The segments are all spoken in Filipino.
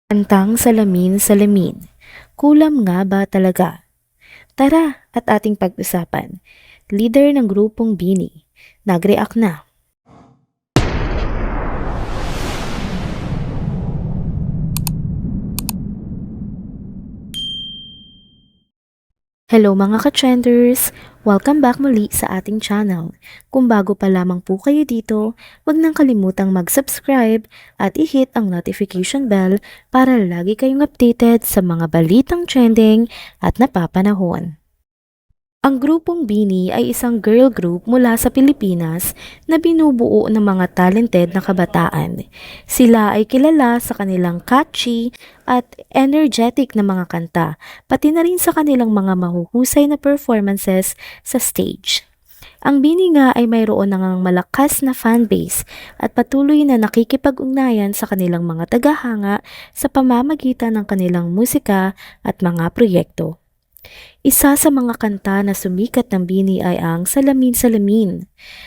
Kantang salamin-salamin. Kulam nga ba talaga? Tara at ating pag-usapan. Leader ng grupong Bini. Nag-react na. Hello mga ka-trenders! Welcome back muli sa ating channel. Kung bago pa lamang po kayo dito, huwag nang kalimutang mag-subscribe at i-hit ang notification bell para lagi kayong updated sa mga balitang trending at napapanahon. Ang grupong Bini ay isang girl group mula sa Pilipinas na binubuo ng mga talented na kabataan. Sila ay kilala sa kanilang catchy at energetic na mga kanta, pati na rin sa kanilang mga mahuhusay na performances sa stage. Ang Bini nga ay mayroon ng malakas na fanbase at patuloy na nakikipag-ugnayan sa kanilang mga tagahanga sa pamamagitan ng kanilang musika at mga proyekto. Isa sa mga kanta na sumikat ng Bini ay ang Salamin-Salamin.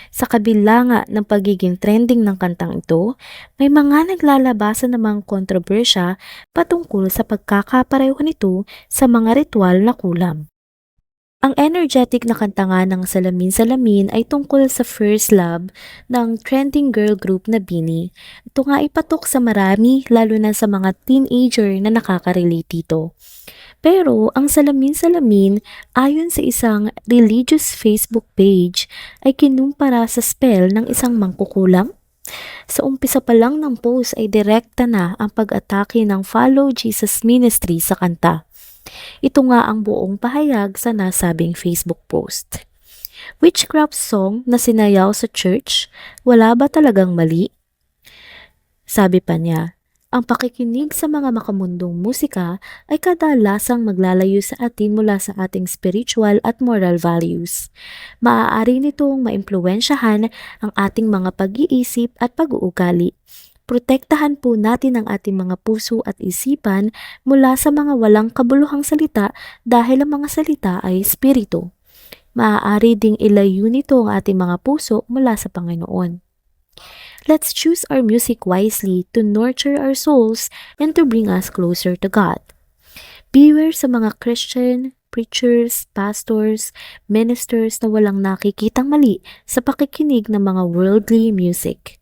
Sa kabila nga ng pagiging trending ng kantang ito, may mga naglalabasan namang kontrobersya patungkol sa pagkakapareho nito sa mga ritual na kulam. Ang energetic na kanta nga ng Salamin-Salamin ay tungkol sa first love ng trending girl group na Bini. Ito nga ipatok sa marami lalo na sa mga teenager na nakaka-relate dito. Pero ang salamin-salamin ayon sa isang religious Facebook page ay kinumpara sa spell ng isang mangkukulam. Sa umpisa pa lang ng post ay direkta na ang pag-atake ng Follow Jesus Ministry sa kanta. Ito nga ang buong pahayag sa nasabing Facebook post. Witchcraft song na sinayaw sa church, wala ba talagang mali? Sabi pa niya, ang pakikinig sa mga makamundong musika ay kadalasang maglalayo sa atin mula sa ating spiritual at moral values. Maaari nitong maimpluwensyahan ang ating mga pag-iisip at pag-uugali. Protektahan po natin ang ating mga puso at isipan mula sa mga walang kabuluhang salita dahil ang mga salita ay espiritu. Maaari ding ilayo nito ang ating mga puso mula sa Panginoon. Let's choose our music wisely to nurture our souls and to bring us closer to God. Beware sa mga Christian, preachers, pastors, ministers na walang nakikitang mali sa pakikinig ng mga worldly music.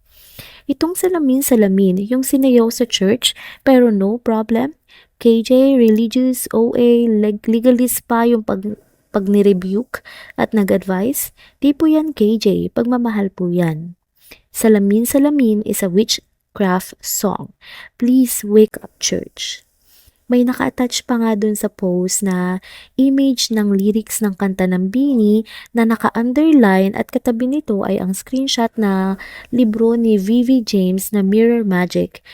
Itong salamin-salamin yung sinayaw sa church pero no problem. KJ, religious, OA, legalist pa yung pag ni-rebuke at nag-advise. Di po yan KJ, pagmamahal po yan. Salamin-Salamin is a witchcraft song. Please wake up, church. May naka-attach pa nga dun sa post na image ng lyrics ng kanta ng Bini na naka-underline at katabi nito ay ang screenshot na libro ni V.V. James na Mirror Magic.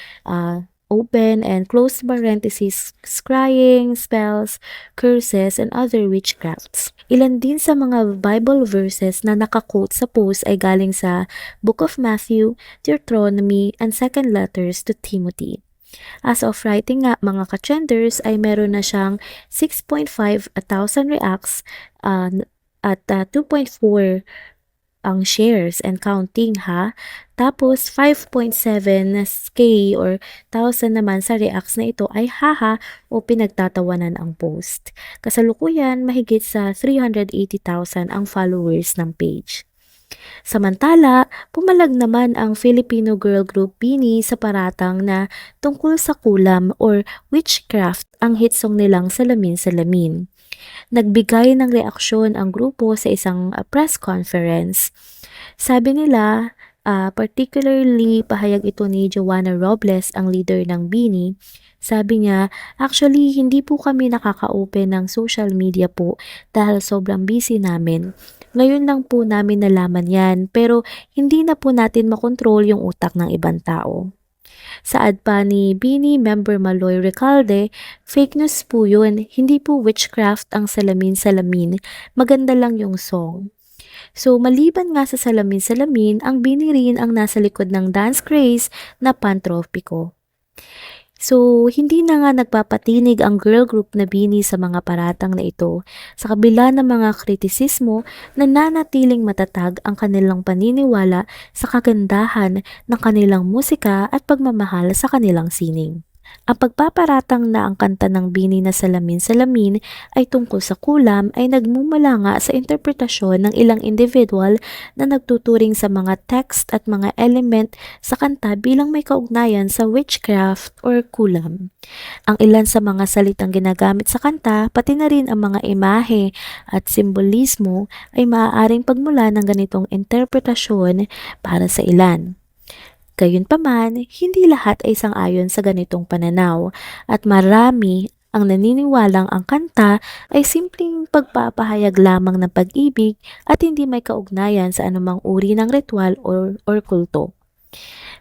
Open and close parentheses, scrying, spells, curses, and other witchcrafts. Ilan din sa mga Bible verses na nakaquote sa post ay galing sa Book of Matthew, Deuteronomy, and second letters to Timothy. As of writing nga mga ka-trenders ay meron na siyang 6.5 thousand reacts at 2.4 ang shares and counting ha. Tapos 5.7k or 1,000 naman sa reacts na ito ay haha o pinagtatawanan ang post. Kasalukuyan mahigit sa 380,000 ang followers ng page. Samantala, pumalag naman ang Filipino girl group Bini sa paratang na tungkol sa kulam or witchcraft ang hit song nilang Salamin-Salamin. Nagbigay ng reaksyon ang grupo sa isang press conference. Sabi nila, particularly pahayag ito ni Joanna Robles, ang leader ng Bini. Sabi niya, actually hindi po kami nakaka-open ng social media po dahil sobrang busy namin. Ngayon lang po namin nalaman yan pero hindi na po natin makontrol yung utak ng ibang tao. Saad pa ni Bini member Maloy Recalde, fake news po yun, hindi po witchcraft ang salamin-salamin, maganda lang yung song. So maliban nga sa salamin-salamin, ang Bini rin ang nasa likod ng dance craze na Pantropiko. So, hindi na nga nagpapatinig ang girl group na Bini sa mga paratang na ito. Sa kabila ng mga kritisismo, nananatiling matatag ang kanilang paniniwala sa kagandahan ng kanilang musika at pagmamahal sa kanilang sining. Ang pagpaparatang na ang kanta ng Bini na Salamin-Salamin ay tungkol sa kulam ay nagmumula nga sa interpretasyon ng ilang individual na nagtuturing sa mga text at mga element sa kanta bilang may kaugnayan sa witchcraft or kulam. Ang ilan sa mga salitang ginagamit sa kanta, pati na rin ang mga imahe at simbolismo ay maaaring pagmula ng ganitong interpretasyon para sa ilan. Gayunpaman, hindi lahat ay sang-ayon sa ganitong pananaw at marami ang naniniwalang ang kanta ay simpleng pagpapahayag lamang ng pag-ibig at hindi may kaugnayan sa anumang uri ng ritual or kulto.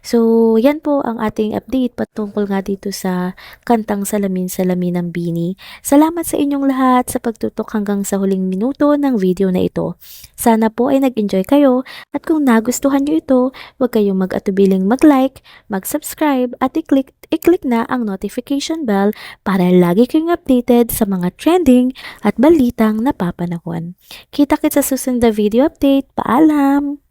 So, yan po ang ating update patungkol nga dito sa kantang Salamin-Salamin ng Bini. Salamat sa inyong lahat sa pagtutok hanggang sa huling minuto ng video na ito. Sana po ay nag-enjoy kayo at kung nagustuhan nyo ito, huwag kayong mag-atubiling mag-like, mag-subscribe at i-click na ang notification bell para lagi kayong updated sa mga trending at balitang napapanahon. Kita-kits sa susunod na video update. Paalam!